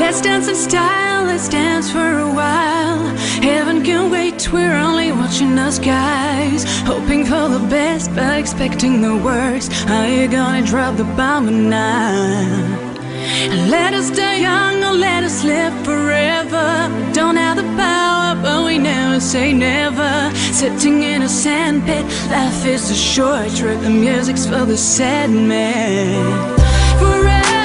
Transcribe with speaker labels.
Speaker 1: Let's dance in style, let's dance for a while. Heaven can wait, we're only watching the skies, hoping for the best but expecting the worst. Are you gonna drop the bomb or not? And let us die young or let us live forever. We don't have the power but we never say never. Sitting in a sandpit, life is a short trip. The music's for the sad man. Forever